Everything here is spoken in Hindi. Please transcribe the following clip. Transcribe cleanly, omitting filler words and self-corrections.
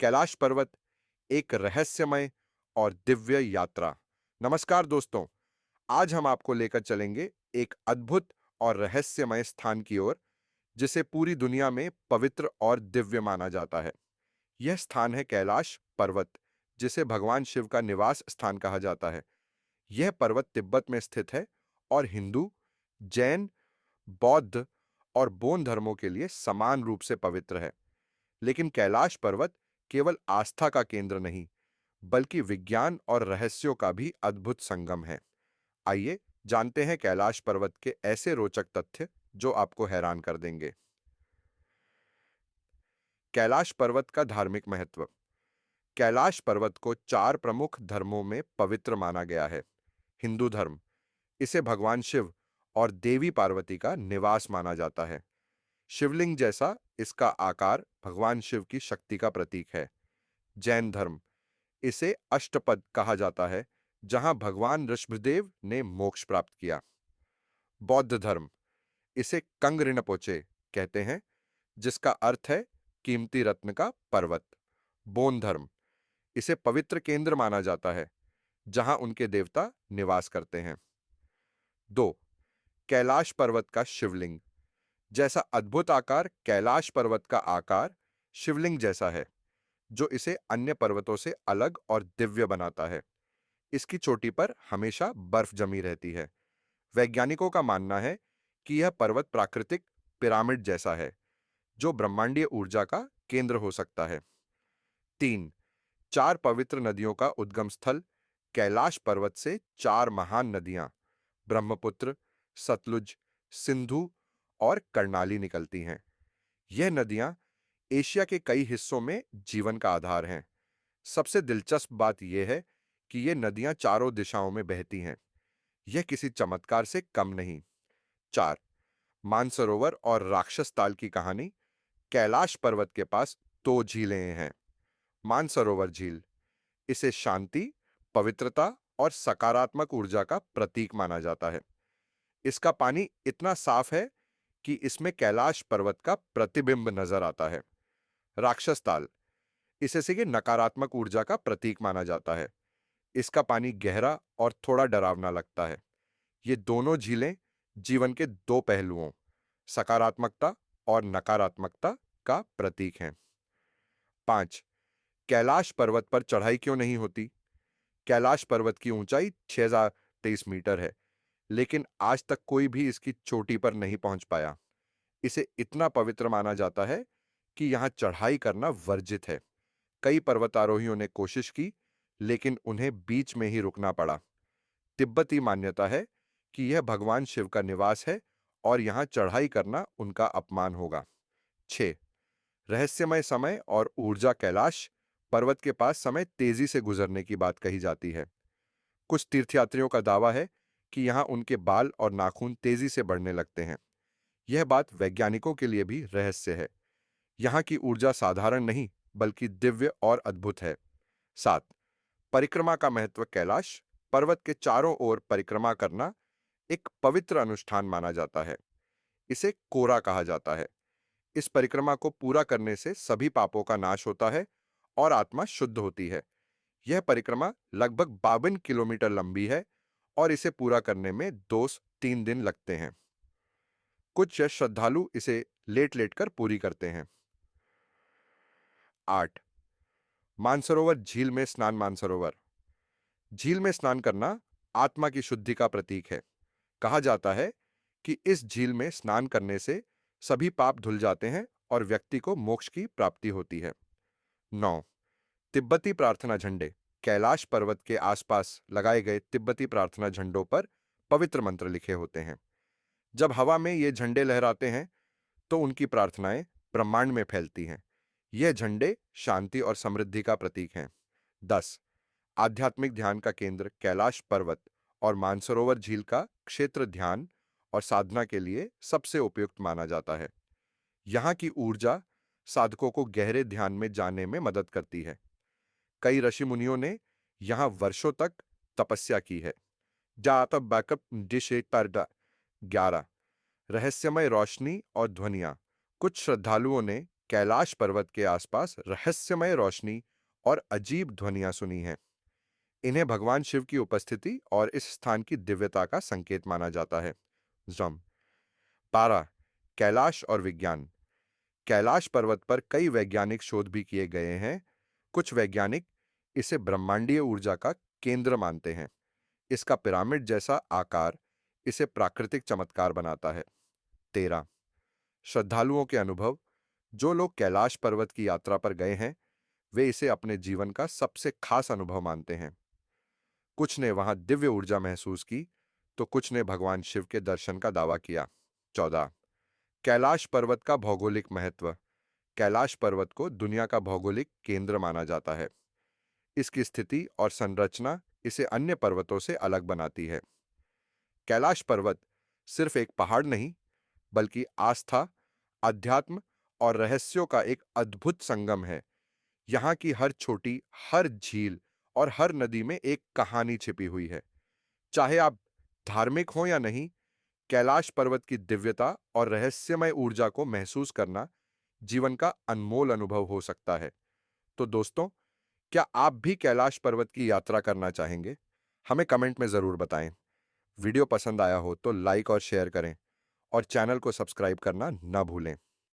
कैलाश पर्वत एक रहस्यमय और दिव्य यात्रा। नमस्कार दोस्तों, आज हम आपको लेकर चलेंगे एक अद्भुत और रहस्यमय स्थान की ओर, जिसे पूरी दुनिया में पवित्र और दिव्य माना जाता है। यह स्थान है कैलाश पर्वत, जिसे भगवान शिव का निवास स्थान कहा जाता है। यह पर्वत तिब्बत में स्थित है और हिंदू, जैन, बौद्ध और बोन धर्मों के लिए समान रूप से पवित्र है। लेकिन कैलाश पर्वत केवल आस्था का केंद्र नहीं, बल्कि विज्ञान और रहस्यों का भी अद्भुत संगम है। आइए जानते हैं कैलाश पर्वत के ऐसे रोचक तथ्य जो आपको हैरान कर देंगे। कैलाश पर्वत का धार्मिक महत्व। कैलाश पर्वत को 4 प्रमुख धर्मों में पवित्र माना गया है। हिंदू धर्म, इसे भगवान शिव और देवी पार्वती का निवास माना जाता है। शिवलिंग जैसा इसका आकार भगवान शिव की शक्ति का प्रतीक है। जैन धर्म, इसे अष्टपद कहा जाता है, जहां भगवान ऋषभदेव ने मोक्ष प्राप्त किया। बौद्ध धर्म, इसे कंग रिनपोचे कहते हैं, जिसका अर्थ है कीमती रत्न का पर्वत। बोन धर्म, इसे पवित्र केंद्र माना जाता है, जहां उनके देवता निवास करते हैं। 2. कैलाश पर्वत का शिवलिंग। जैसा अद्भुत आकार कैलाश पर्वत का आकार शिवलिंग जैसा है, जो इसे अन्य पर्वतों से अलग और दिव्य बनाता है। इसकी चोटी पर हमेशा बर्फ जमी रहती है। वैज्ञानिकों का मानना है कि यह पर्वत प्राकृतिक पिरामिड जैसा है, जो ब्रह्मांडीय ऊर्जा का केंद्र हो सकता है। 3. 4 पवित्र नदियों का उद्गम स्थल। कैलाश पर्वत से 4 महान नदियां ब्रह्मपुत्र, सतलुज, सिंधु और कर्णाली निकलती हैं। यह नदियां एशिया के कई हिस्सों में जीवन का आधार हैं। सबसे दिलचस्प बात यह है कि ये नदियां चारों दिशाओं में बहती हैं। यह किसी चमत्कार से कम नहीं। 4. मानसरोवर और राक्षस ताल की कहानी। कैलाश पर्वत के पास 2 झीलें हैं। मानसरोवर झील, इसे शांति, पवित्रता और सकारात्मक ऊर्जा का प्रतीक माना जाता है। इसका पानी इतना साफ है कि इसमें कैलाश पर्वत का प्रतिबिंब नजर आता है। राक्षस ताल, इसे से ये नकारात्मक ऊर्जा का प्रतीक माना जाता है। इसका पानी गहरा और थोड़ा डरावना लगता है। ये दोनों झीलें जीवन के 2 पहलुओं, सकारात्मकता और नकारात्मकता का प्रतीक हैं। 5. कैलाश पर्वत पर चढ़ाई क्यों नहीं होती? कैलाश पर्वत की ऊंचाई 6023 मीटर है, लेकिन आज तक कोई भी इसकी चोटी पर नहीं पहुंच पाया। इसे इतना पवित्र माना जाता है कि यहां चढ़ाई करना वर्जित है। कई पर्वतारोहियों ने कोशिश की, लेकिन उन्हें बीच में ही रुकना पड़ा। तिब्बती मान्यता है कि यह भगवान शिव का निवास है और यहां चढ़ाई करना उनका अपमान होगा। 6. रहस्यमय समय और ऊर्जा। कैलाश पर्वत के पास समय तेजी से गुजरने की बात कही जाती है। कुछ तीर्थयात्रियों का दावा है कि यहां उनके बाल और नाखून तेजी से बढ़ने लगते हैं। यह बात वैज्ञानिकों के लिए भी रहस्य है। यहां की ऊर्जा साधारण नहीं, बल्कि दिव्य और अद्भुत है। 7. परिक्रमा का महत्व। कैलाश पर्वत के चारों ओर परिक्रमा करना एक पवित्र अनुष्ठान माना जाता है। इसे कोरा कहा जाता है। इस परिक्रमा को पूरा करने से सभी पापों का नाश होता है और आत्मा शुद्ध होती है। यह परिक्रमा लगभग 52 किलोमीटर लंबी है और इसे पूरा करने में 2 से 3 दिन लगते हैं। कुछ श्रद्धालु इसे लेट-लेट कर पूरी करते हैं। 8. मानसरोवर झील में स्नान। मानसरोवर झील में स्नान करना आत्मा की शुद्धि का प्रतीक है। कहा जाता है कि इस झील में स्नान करने से सभी पाप धुल जाते हैं और व्यक्ति को मोक्ष की प्राप्ति होती है। 9. तिब्बती प्रार्थना झंडे। कैलाश पर्वत के आसपास लगाए गए तिब्बती प्रार्थना झंडों पर पवित्र मंत्र लिखे होते हैं। जब हवा में ये झंडे लहराते हैं, तो उनकी प्रार्थनाएं ब्रह्मांड में फैलती हैं। यह झंडे शांति और समृद्धि का प्रतीक हैं। 10. आध्यात्मिक ध्यान का केंद्र। कैलाश पर्वत और मानसरोवर झील का क्षेत्र ध्यान और साधना के लिए सबसे उपयुक्त माना जाता है। यहाँ की ऊर्जा साधकों को गहरे ध्यान में जाने में मदद करती है। कई ऋषि मुनियों ने यहाँ वर्षों तक तपस्या की है। जात बैकअप डिश 11. रहस्यमय रोशनी और ध्वनियां। कुछ श्रद्धालुओं ने कैलाश पर्वत के आसपास रहस्यमय रोशनी और अजीब ध्वनियां सुनी हैं। इन्हें भगवान शिव की उपस्थिति और इस स्थान की दिव्यता का संकेत माना जाता है। जम 12 कैलाश और विज्ञान। कैलाश पर्वत पर कई वैज्ञानिक शोध भी किए गए हैं। कुछ वैज्ञानिक इसे ब्रह्मांडीय ऊर्जा का केंद्र मानते हैं। इसका पिरामिड जैसा आकार इसे प्राकृतिक चमत्कार बनाता है। 13 श्रद्धालुओं के अनुभव। जो लोग कैलाश पर्वत की यात्रा पर गए हैं वे इसे अपने जीवन का सबसे खास अनुभव मानते हैं। कुछ ने वहां दिव्य ऊर्जा महसूस की तो कुछ ने भगवान शिव के दर्शन का दावा किया। 14 कैलाश पर्वत का भौगोलिक महत्व। कैलाश पर्वत को दुनिया का भौगोलिक केंद्र माना जाता है। इसकी स्थिति और संरचना इसे अन्य पर्वतों से अलग बनाती है। कैलाश पर्वत सिर्फ एक पहाड़ नहीं बल्कि आस्था, अध्यात्म और रहस्यों का एक अद्भुत संगम है। यहाँ की हर छोटी, हर झील और हर नदी में एक कहानी छिपी हुई है। चाहे आप धार्मिक हो या नहीं, कैलाश पर्वत की दिव्यता और रहस्यमय ऊर्जा को महसूस करना जीवन का अनमोल अनुभव हो सकता है। तो दोस्तों, क्या आप भी कैलाश पर्वत की यात्रा करना चाहेंगे? हमें कमेंट में जरूर बताएं। वीडियो पसंद आया हो तो लाइक और शेयर करें और चैनल को सब्सक्राइब करना ना भूलें।